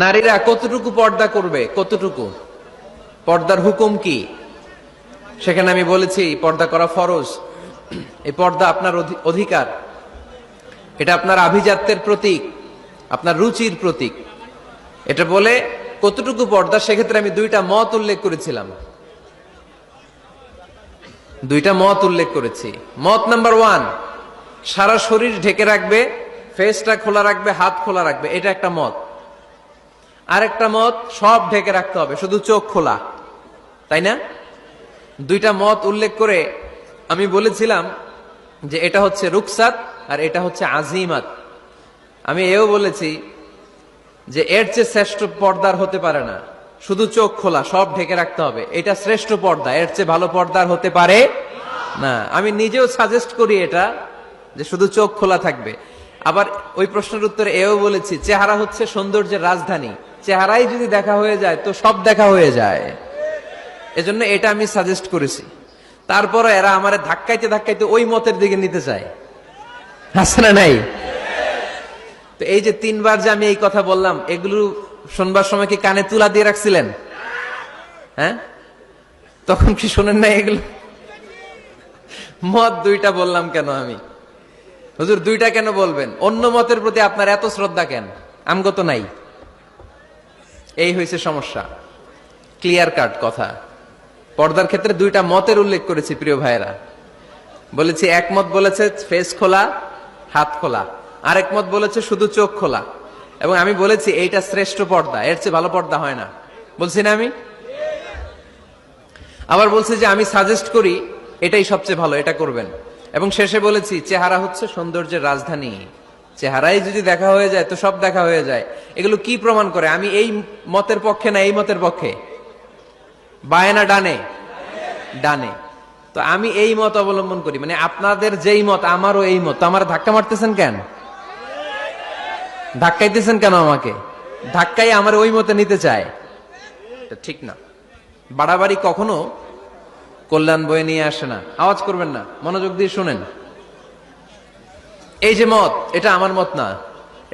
নারীরা কতটুকু পর্দা করবে, কতটুকু পর্দার হুকুম কি, সেখানে আমি বলেছি পর্দা করা ফরজ। এই পর্দা আপনার অধিকার, এটা আপনার আভিজাত্যের প্রতীক, আপনার রুচির প্রতীক। এটা বলে কতটুকু পর্দা, সেক্ষেত্রে আমি দুইটা মত উল্লেখ করেছিলাম, দুইটা মত উল্লেখ করেছি। মত নাম্বার 1, সারা শরীর ঢেকে রাখবে, ফেসটা খোলা রাখবে, হাত খোলা রাখবে, এটা একটা মত। আরেকটা মত, সব ঢেকে রাখতে হবে, শুধু চোখ খোলা, তাই না? দুইটা মত উল্লেখ করে আমি বলেছিলাম যে এটা হচ্ছে রুকসাত আর এটা হচ্ছে আজিমাত। আমি এও বলেছি যে এর চেয়ে শ্রেষ্ঠ পর্দার হতে পারে না, শুধু চোখ খোলা, সব ঢেকে রাখতে হবে, এটা শ্রেষ্ঠ পর্দা, এর চেয়ে ভালো পর্দার হতে পারে না। আমি নিজেও সাজেস্ট করি এটা, যে শুধু চোখ খোলা থাকবে। আবার ওই প্রশ্নের উত্তরে এও বলেছি চেহারা হচ্ছে সৌন্দর্যের রাজধানী, চেহারাই যদি দেখা হয়ে যায় তো সব দেখা হয়ে যায়, এজন্য এটা আমি সাজেস্ট করেছি। তারপরে এরা আমারে ধাক্কাইতে ধাক্কাইতে ওই মতের দিকে নিতে চায়, আছে না নাই? তো এই যে 3বার যে আমি এই কথা বললাম, এগুলো শুনবার সময় কি কানে তুলা দিয়ে রাখছিলেন? হ্যাঁ, তখন কি শোনেন না এগুলো? মত দুইটা বললাম কেন আমি? হুজুর দুইটা কেন বলবেন? অন্য মতের প্রতি আপনার এত শ্রদ্ধা কেন? আমগত নাই, এই হয়েছে সমস্যা। ক্লিয়ার কাট কথা। পর্দার ক্ষেত্রে দুইটা মতের উল্লেখ করেছি প্রিয় ভাইয়েরা। বলেছি এক মত বলেছে ফেস খোলা, হাত খোলা, আরেক মত বলেছে শুধু চোখ খোলা। এবং আমি বলেছি এইটা শ্রেষ্ঠ পর্দা, এর চেয়ে ভালো পর্দা হয় না, বলছি না আমি? আবার বলছি যে আমি সাজেস্ট করি এটাই সবচেয়ে ভালো, এটা করবেন। এবং শেষে বলেছি চেহারা হচ্ছে সৌন্দর্যের রাজধানী, চেহারাই যদি দেখা হয়ে যায় তো সব দেখা হয়ে যায়। এগুলো কি প্রমাণ করে? আমি এই মতের পক্ষে না এই মতের পক্ষে? বায়ে না ডানে? ডানে। তো আমি এই মত অবলম্বন করি, মানে আপনাদের যেই মত আমারও এই মত। তো আমার ধাক্কা মারতেছেন কেন? ধাক্কাইতেছেন কেন আমাকে? ধাক্কাই আমার ওই মতে নিতে চায়, ঠিক না। বাড়াবাড়ি কখনো কল্যাণ বয়ে নিয়ে আসে না। আওয়াজ করবেন না, মনোযোগ দিয়ে শুনেন। এই যে মত, এটা আমার মত না,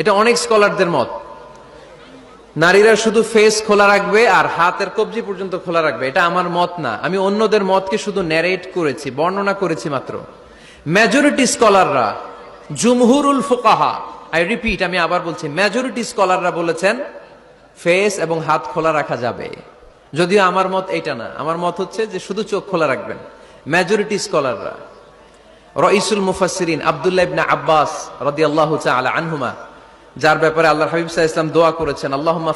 এটা অনেক স্কলারদের মত। নারীরা শুধু ফেস খোলা রাখবে আর হাতের কবজি পর্যন্ত খোলা রাখবে, এটা আমার মত না। আমি অন্যদের মতকে শুধু ন্যারেট করেছি, বর্ণনা করেছি মাত্র। মেজরিটি স্কলাররা, জুমহুরুল ফুকাহা, আই রিপিট, আমি আবার বলছি, মেজরিটি স্কলাররা বলেছেন ফেস এবং হাত খোলা রাখা যাবে। যদিও আমার মত এইটা না, আমার মত হচ্ছে যে শুধু চোখ খোলা রাখবেন। মেজরিটি স্কলাররা, রাইসুল মুফাসসিরিন আব্দুল্লাহ ইবনে আব্বাস রাদিয়াল্লাহু তাআলা আনহুমা, যার ব্যাপারে আল্লাহর হাবিব সাল্লাল্লাহু আলাইহি ওয়াসাল্লাম দোয়া করেছেন, আল্লাহুম্মা